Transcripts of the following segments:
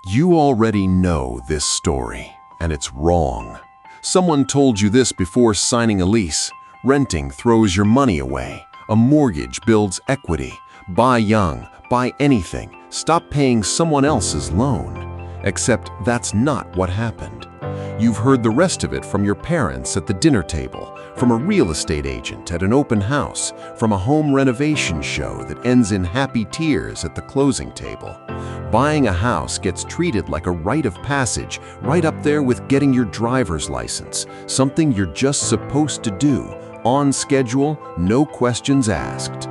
You already know this story, and it's wrong. Someone told you this before signing a lease. Renting throws your money away. A mortgage builds equity. Buy young, buy anything. Stop paying someone else's loan. Except that's not what happened. You've heard the rest of it from your parents at the dinner table, from a real estate agent at an open house, from a home renovation show that ends in happy tears at the closing table. Buying a house gets treated like a rite of passage, right up there with getting your driver's license, something you're just supposed to do, on schedule, no questions asked.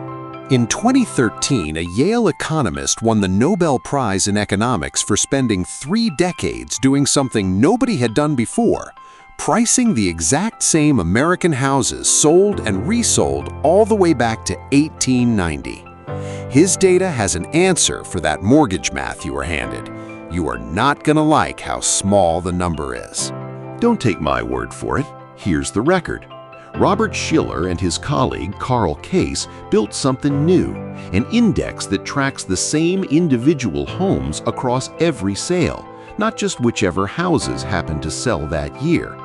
In 2013, a Yale economist won the Nobel Prize in economics for spending 3 decades doing something nobody had done before, pricing the exact same American houses sold and resold all the way back to 1890. His data has an answer for that mortgage math you were handed. You are not going to like how small the number is. Don't take my word for it. Here's the record. Robert Shiller and his colleague Carl Case built something new, an index that tracks the same individual homes across every sale, not just whichever houses happen to sell that year.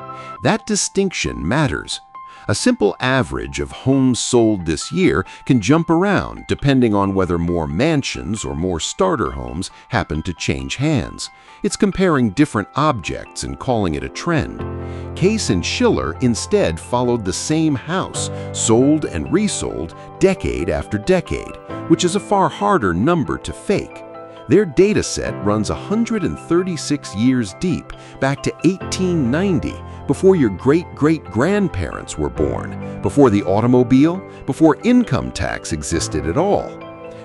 That distinction matters. A simple average of homes sold this year can jump around depending on whether more mansions or more starter homes happen to change hands. It's comparing different objects and calling it a trend. Case and Shiller instead followed the same house, sold and resold decade after decade, which is a far harder number to fake. Their data set runs 136 years deep, back to 1890, before your great-great-grandparents were born, before the automobile, before income tax existed at all.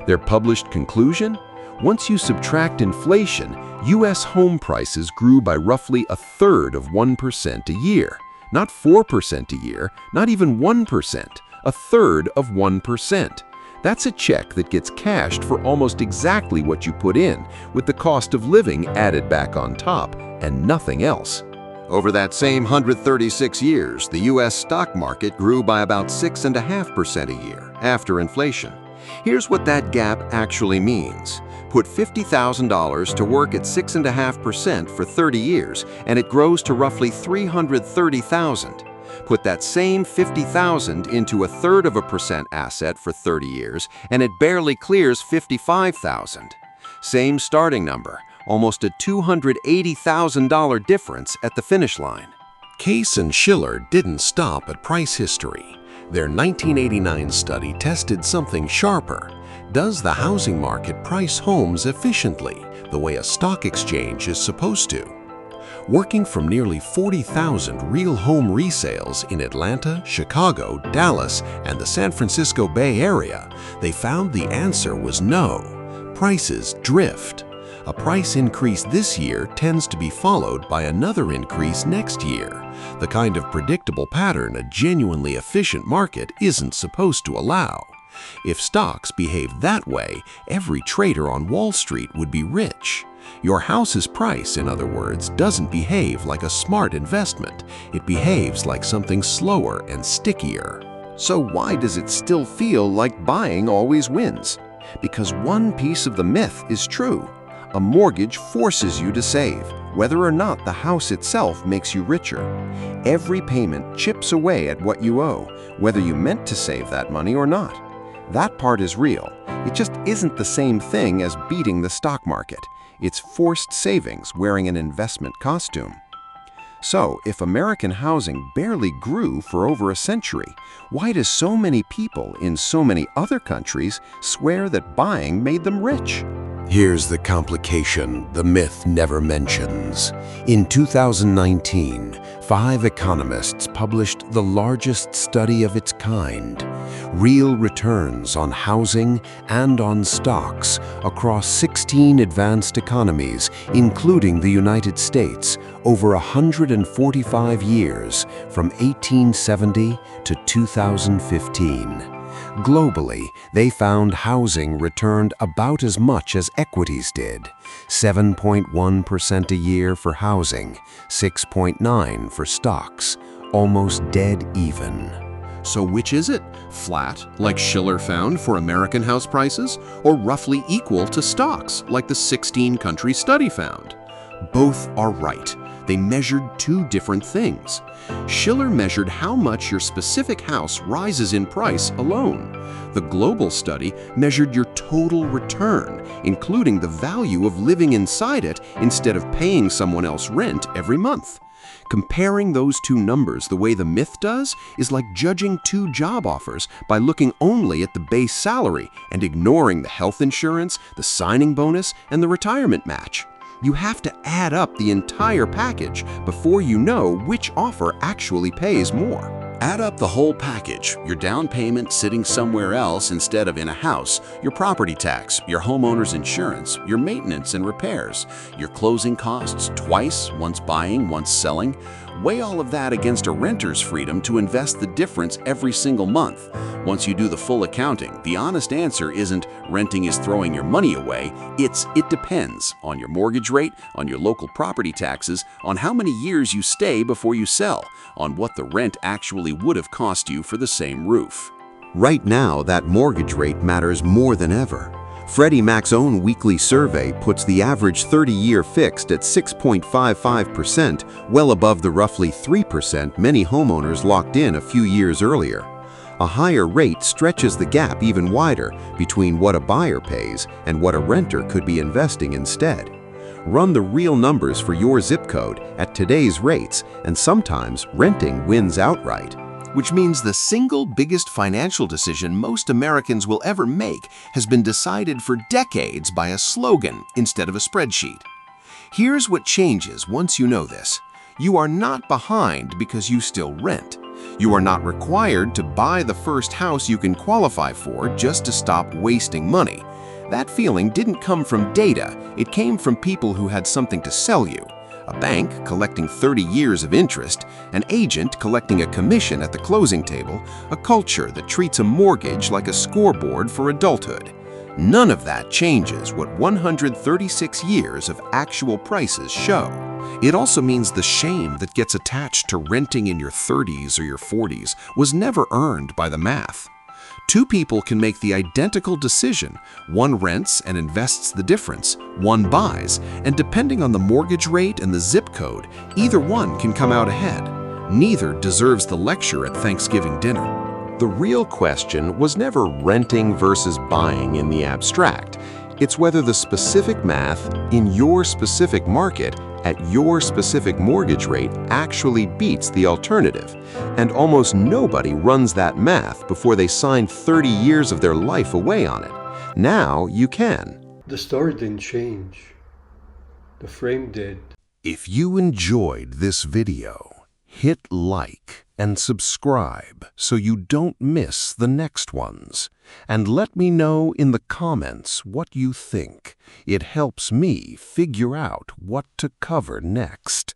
Their published conclusion? Once you subtract inflation, U.S. home prices grew by roughly 1/3 of 1% a year. Not 4% a year, not even 1%, 1/3 of 1%. That's a check that gets cashed for almost exactly what you put in, with the cost of living added back on top, and nothing else. Over that same 136 years, the U.S. stock market grew by about 6.5% a year, after inflation. Here's what that gap actually means. Put $50,000 to work at 6.5% for 30 years, and it grows to roughly $330,000. Put that same $50,000 into 1/3% asset for 30 years, and it barely clears $55,000. Same starting number, almost a $280,000 difference at the finish line. Case and Shiller didn't stop at price history. Their 1989 study tested something sharper. Does the housing market price homes efficiently, the way a stock exchange is supposed to? Working from nearly 40,000 real home resales in Atlanta, Chicago, Dallas, and the San Francisco Bay Area, they found the answer was no. Prices drift. A price increase this year tends to be followed by another increase next year, the kind of predictable pattern a genuinely efficient market isn't supposed to allow. If stocks behaved that way, every trader on Wall Street would be rich. Your house's price, in other words, doesn't behave like a smart investment. It behaves like something slower and stickier. So why does it still feel like buying always wins? Because one piece of the myth is true. A mortgage forces you to save, whether or not the house itself makes you richer. Every payment chips away at what you owe, whether you meant to save that money or not. That part is real. It just isn't the same thing as beating the stock market. It's forced savings wearing an investment costume. So, if American housing barely grew for over a century, why do so many people in so many other countries swear that buying made them rich? Here's the complication the myth never mentions. In 2019, 5 economists published the largest study of its kind, real returns on housing and on stocks across 16 advanced economies, including the United States, over 145 years, from 1870 to 2015. Globally, they found housing returned about as much as equities did, 7.1% a year for housing, 6.9% for stocks, almost dead even. So which is it? Flat, like Shiller found for American house prices, or roughly equal to stocks, like the 16-country study found? Both are right. They measured two different things. Shiller measured how much your specific house rises in price alone. The global study measured your total return, including the value of living inside it instead of paying someone else rent every month. Comparing those two numbers the way the myth does is like judging two job offers by looking only at the base salary and ignoring the health insurance, the signing bonus, and the retirement match. You have to add up the entire package before you know which offer actually pays more. Add up the whole package, your down payment sitting somewhere else instead of in a house, your property tax, your homeowner's insurance, your maintenance and repairs, your closing costs twice, once buying, once selling. Weigh all of that against a renter's freedom to invest the difference every single month. Once you do the full accounting, the honest answer isn't renting is throwing your money away, it depends on your mortgage rate, on your local property taxes, on how many years you stay before you sell, on what the rent actually would have cost you for the same roof. Right now, that mortgage rate matters more than ever. Freddie Mac's own weekly survey puts the average 30-year fixed at 6.55%, well above the roughly 3% many homeowners locked in a few years earlier. A higher rate stretches the gap even wider between what a buyer pays and what a renter could be investing instead. Run the real numbers for your zip code at today's rates, and sometimes renting wins outright. Which means the single biggest financial decision most Americans will ever make has been decided for decades by a slogan instead of a spreadsheet. Here's what changes once you know this. You are not behind because you still rent. You are not required to buy the first house you can qualify for just to stop wasting money. That feeling didn't come from data, it came from people who had something to sell you. A bank collecting 30 years of interest, an agent collecting a commission at the closing table, a culture that treats a mortgage like a scoreboard for adulthood. None of that changes what 136 years of actual prices show. It also means the shame that gets attached to renting in your 30s or your 40s was never earned by the math. Two people can make the identical decision. One rents and invests the difference, one buys, and depending on the mortgage rate and the zip code, either one can come out ahead. Neither deserves the lecture at Thanksgiving dinner. The real question was never renting versus buying in the abstract. It's whether the specific math in your specific market at your specific mortgage rate actually beats the alternative. And almost nobody runs that math before they sign 30 years of their life away on it. Now you can. The story didn't change. The frame did. If you enjoyed this video, hit like and subscribe so you don't miss the next ones. And let me know in the comments what you think. It helps me figure out what to cover next.